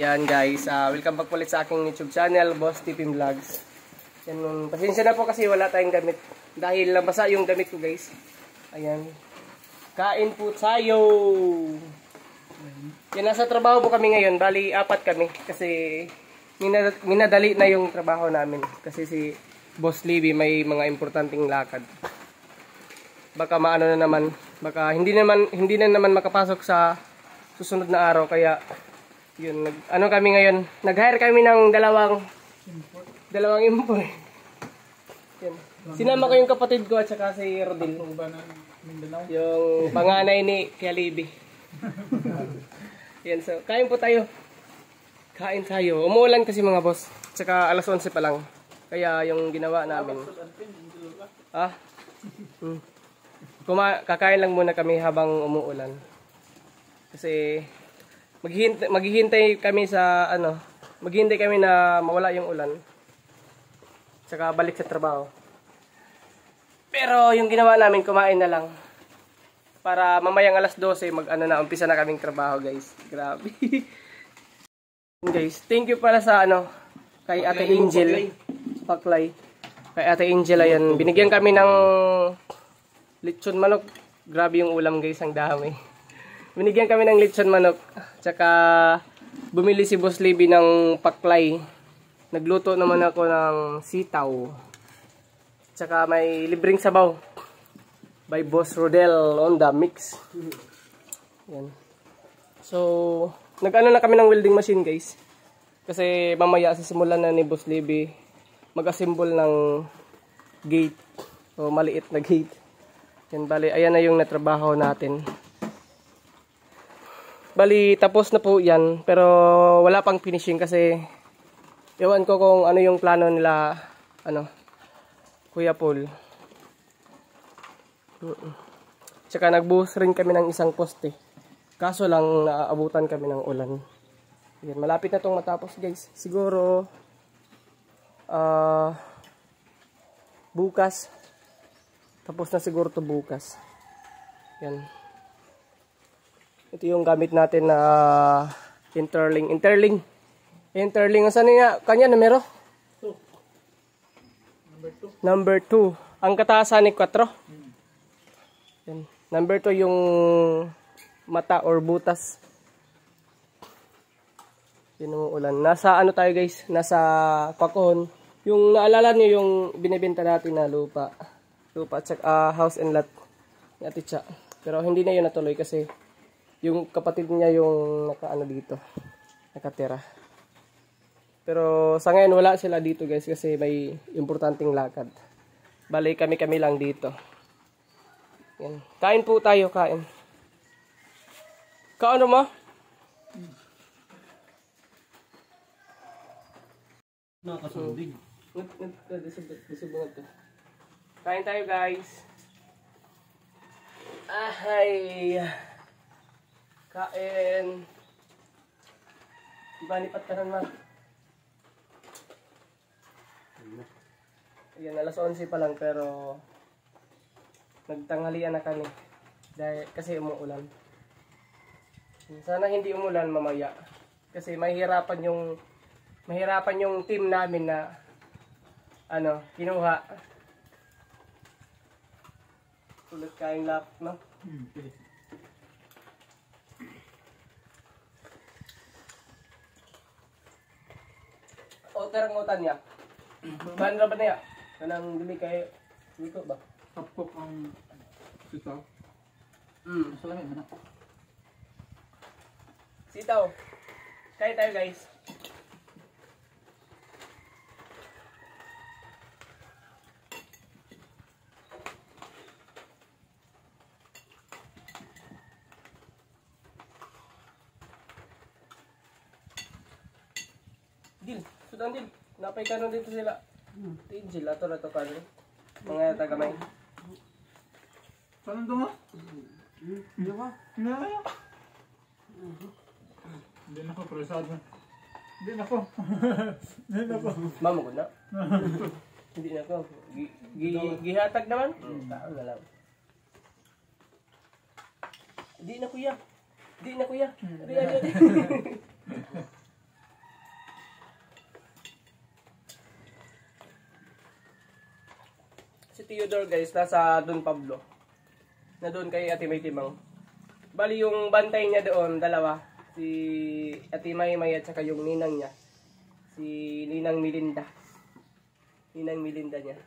Yan guys, welcome back ulit sa aking YouTube channel, Boss Tipim Vlogs. Yan, pasensya na po kasi wala tayong damit. Dahil nabasa yung damit ko guys. Ayan. Kain po tayo. Yan, nasa trabaho po kami ngayon. Bali, 4 kami. Kasi minadali na yung trabaho namin. Kasi si Boss Libby may mga importanteng lakad. Baka maano na naman. Baka hindi na naman makapasok sa susunod na araw. Kaya yun, ano kami ngayon, nag-hire kami ng dalawang import. Yan. Sinama ko yung kapatid ko at saka si Rodil. Yung panganay ni Kialibi. Yan, so kain po tayo. Kain tayo. Umuulan kasi mga boss. Tsaka alas 11 pa lang. Kaya yung ginawa namin. Kakain lang muna kami habang umuulan. Kasi maghihintay kami na mawala yung ulan. Saka balik sa trabaho. Pero yung ginawa namin, kumain na lang. Para mamayang alas 12 umpisa na kaming trabaho, guys. Grabe. Guys, thank you pala sa kay Ate Angel. Paklay. Kay Ate Angel, ayan. Binigyan kami ng lechon manok. Grabe yung ulam, guys, ang dami. Binigyan kami ng lechon manok. Tsaka bumili si Boss Libby ng paklay. Nagluto naman ako ng sitaw. Tsaka may libreng sabaw. By Boss Rodel on the mix. Yan. So, nag-ano na kami ng welding machine guys. Kasi mamaya sisimulan na ni Boss Libby mag-assemble ng gate. O maliit na gate. Yan, bali, ayan na yung natrabaho natin. Bali, tapos na po yan. Pero wala pang finishing kasi ewan ko kung ano yung plano nila, Kuya Paul. Tsaka nagbuhos rin kami ng isang poste. Kaso lang naaabutan kami ng ulan. Yan, malapit na itong matapos guys. Siguro bukas. Tapos na siguro to bukas. Yan. Ito yung gamit natin na interling. Interling. Saan niya? Kanya numero? 2. Number 2. Ang kataasan ni 4. Yan. Number 2 yung mata or butas. Yan ang ulan. Nasa tayo guys? Nasa Kwakon. Yung naalala niyo yung binibenta natin na lupa. Lupa at house and lot. Ni Ate Cha. Pero hindi na yun natuloy kasi yung kapatid niya yung dito, nakatira. Pero sa ngayon wala sila dito guys kasi may importanteng lakad. Bali kami lang dito. Yan. Kain po tayo, kain. Kaano mo? Nakasubig. Kain tayo guys. Ahay. Kain. Iba ni Patanan ma. Ayan, alas 11 pa lang pero nagtanghalian na kami. Dahil kasi umuulan. Sana hindi umulan mamaya. Kasi mahirapan yung team namin na kinuha. Ulit kain lap, no? Terang utan niya. Bandra ba niya? Kanang dili kay dito ba? Tapok ang sitaw. Salamin mana? Sitaw. Kain tayo guys. Sudan din. Napay kanon dito sila. Angel, ato na to kanon. Mga tagamay. Saan mo? Hindi ba? Hindi na ako presado. Hindi na ako. Mamo ko na. Hindi na ako. Gihatag naman? Tao na lang. Hindi na kuya. Di. Theodore guys, nasa Don Pablo. Na doon kay Ate May Timang. Bali yung bantay niya doon, dalawa. Si Ate May May at saka yung ninang niya. Si Ninang Milinda. Ninang Milinda niya.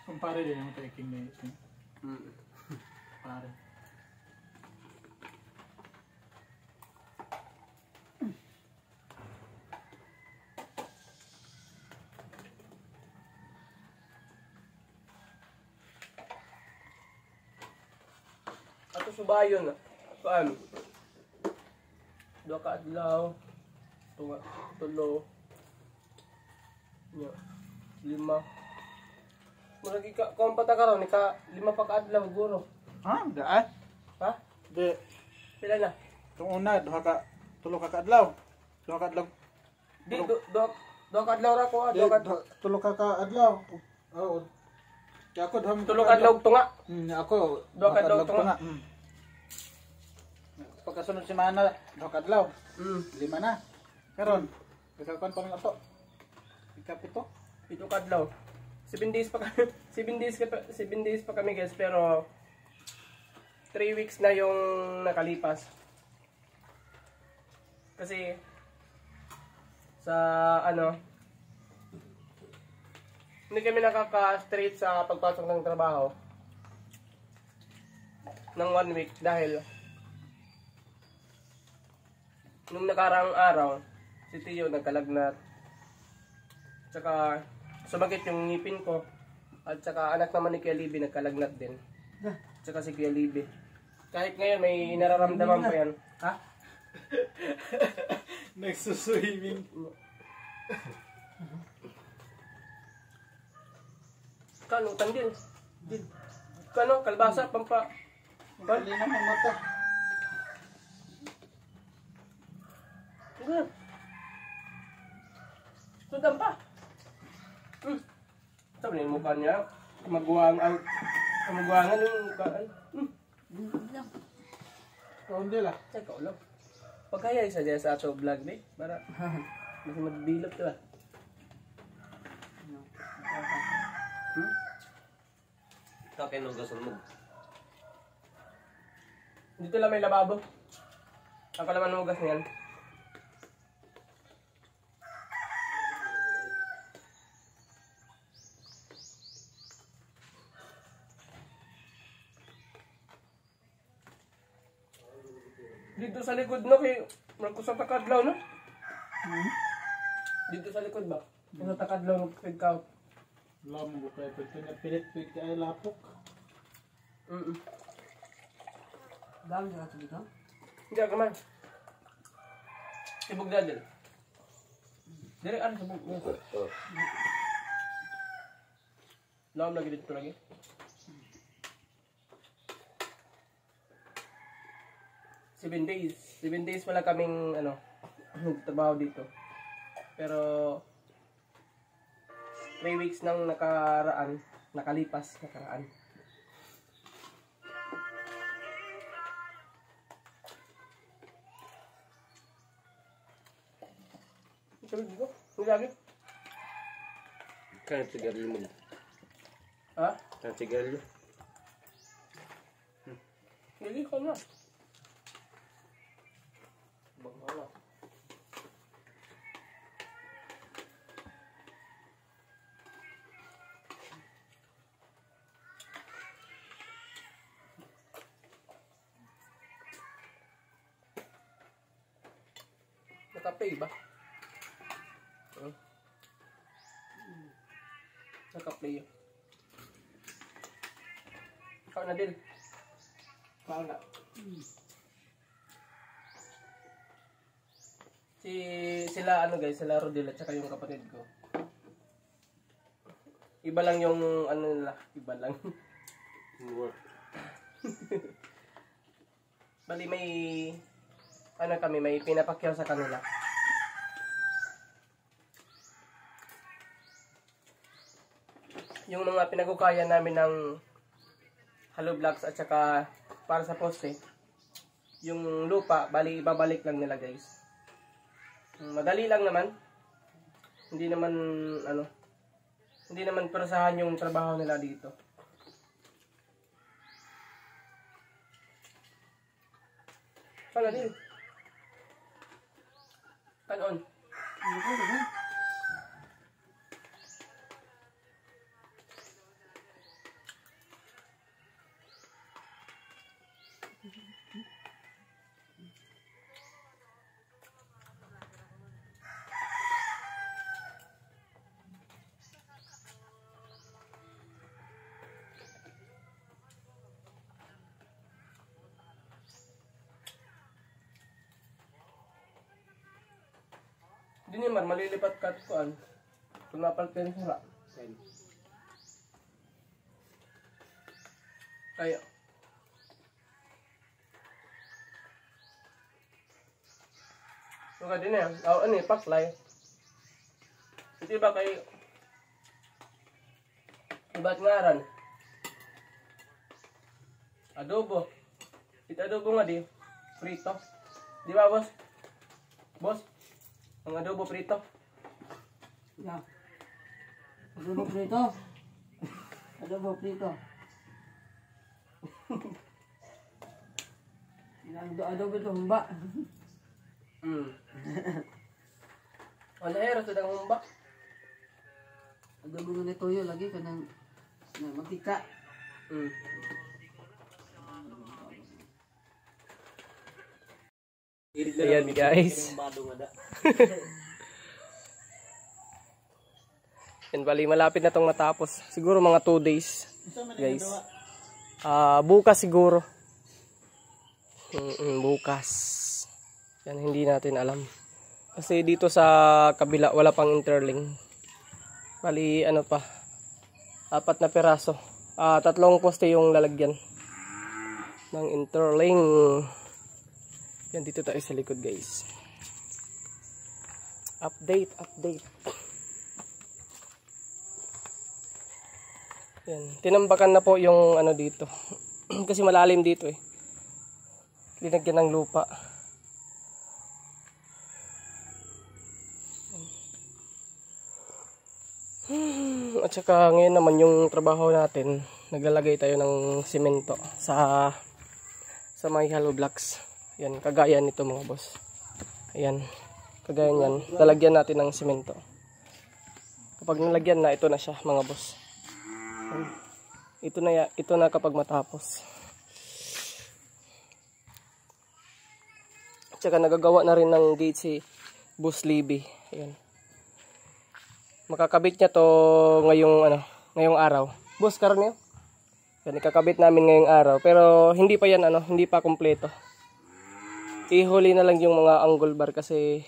Kumpare din yung taking na ito. Pare. Ato subayon na. Paano? Dua ka adlaw. Tunga. Tulo. Nya. 5. Murag ika kompata karon ika 5 pa ka adlaw guro. Ha? Daan? Ha? Di. Pila na? Itong una, tulo ka kaadlaw. Tulo ka adlaw. Di do ka adlaw ra ko, do ka Tulo ka kaadlaw. Oo. Kaya ako dham tulo ka adlaw tunga. Ako Duha ka adlaw tunga. Pagkasunod si Mana, duha ka adlaw. 5 na. Karon, kasakon pa ng ato. Ikapito. Ito ka adlaw. 7 days pa kami. 7 days pa kami guys, pero 3 weeks na yung nakalipas. Kasi sa ano, hindi kami nakaka-straight sa pagpasok ng trabaho ng 1 week dahil nung nakarang araw si Tio nagkalagnat, tsaka sumakit yung ngipin ko, at tsaka anak naman ni Kuya Libby nagkalagnat din, tsaka si Kuya Libby kahit ngayon may nararamdaman pa yan. Ha? Nagsuswimming. Kano, tandil. Kano, kalbasa, pampa. Bali na ang mata. Good. Sudan pa. Sabi niya yung mukha niya. Kamaguangan yung mukhaan. Kaundil ah. Teka, ulam. Pagkaya isa dyan sa ato vlog, eh. Para mas magbilap ka. Kakay nung gasol mo. Dito lang may lababo. Ako naman hugas niyan. Dito sa likod no kay Marcos sa takadlaw no? Dito sa likod ba? Sa takadlaw ng pigkaw. Lam mo kaya pilit kay lapok. Dami ka dito? Hindi ka man. Sibog dadel. Dere ano sibog? Lam lagi dito lagi. Seven days wala kaming ano, trabaho dito. Pero 3 weeks nang nakaraan. Sabi dito, hindi lagi. Kaya sigarilyo mo. Ha? Kaya sigarilyo. Hindi ko na. Bangala. Naka-play ba? Naka-play. Ikaw na din. Ikaw na. Sila ano guys, sila Rodel at saka yung kapatid ko. Iba lang yung ano nila, iba lang. Bali may ano kami, may pinapakyaw sa kanila. Yung mga pinagukaya namin ng hollow blocks at saka para sa poste. Yung lupa, bali ibabalik lang nila guys. Madali lang naman. Hindi naman ano, hindi naman perusahan yung trabaho nila dito. Kala din. Kanon. Hindi naman, malilipat ka at kuan. Kung napalpin sila. Kaya. Saka din yan. Ano eh, paklay. Ito ba kay... Iba't ngaran? Adobo. Ito adobo nga di. Prito. Di ba, boss? Boss? Ang adobo prito. Ya. Adobo prito. Adobo prito. Adobo ito humba. Wala hero sa dagang humba. Adobo nga toyo lagi kanang matika. Ayan guys. Yan bali, malapit na tong matapos. Siguro mga 2 days. Guys. Bukas siguro. Bukas. Yan, hindi natin alam. Kasi dito sa kabila, wala pang interlink. Bali, ano pa. 4 na peraso. 3 poste yung lalagyan ng interlink. Yan, dito tayo sa likod guys. Update. Yan, tinambakan na po yung ano dito. Kasi malalim dito eh. Linagyan ng lupa. At saka ngayon naman yung trabaho natin, naglalagay tayo ng simento sa may hollow blocks. Yan, kagaya nito mga boss. Ayan, kagaya niyan. Lalagyan natin ng simento. Kapag nalagyan na, ito na siya mga boss. Ayan. Ito na kapag matapos. At saka nagagawa na rin ng gate si Boss Libby. Ayan. Makakabit niya to ngayong araw. Boss, karon niyo? Yan, ikakabit namin ngayong araw. Pero hindi pa yan, hindi pa kumpleto. Ihuli na lang yung mga angle bar kasi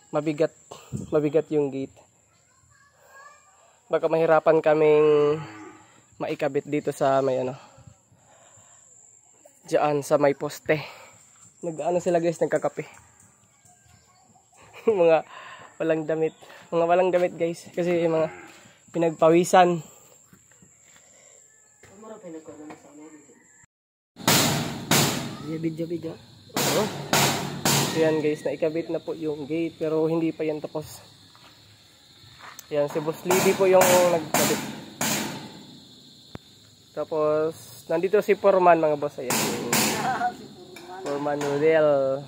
mabigat yung gate. Baka mahirapan kaming maikabit dito sa may diyan sa may poste. Sila guys, nagkakape. mga walang damit guys kasi mga pinagpawisan. Video. Ayan guys, naikabit na po yung gate pero hindi pa yan tapos. Ayan, si Boss Libby po yung nagkabit. Tapos, nandito si Foreman mga boss. Ayan, Foreman Noodle.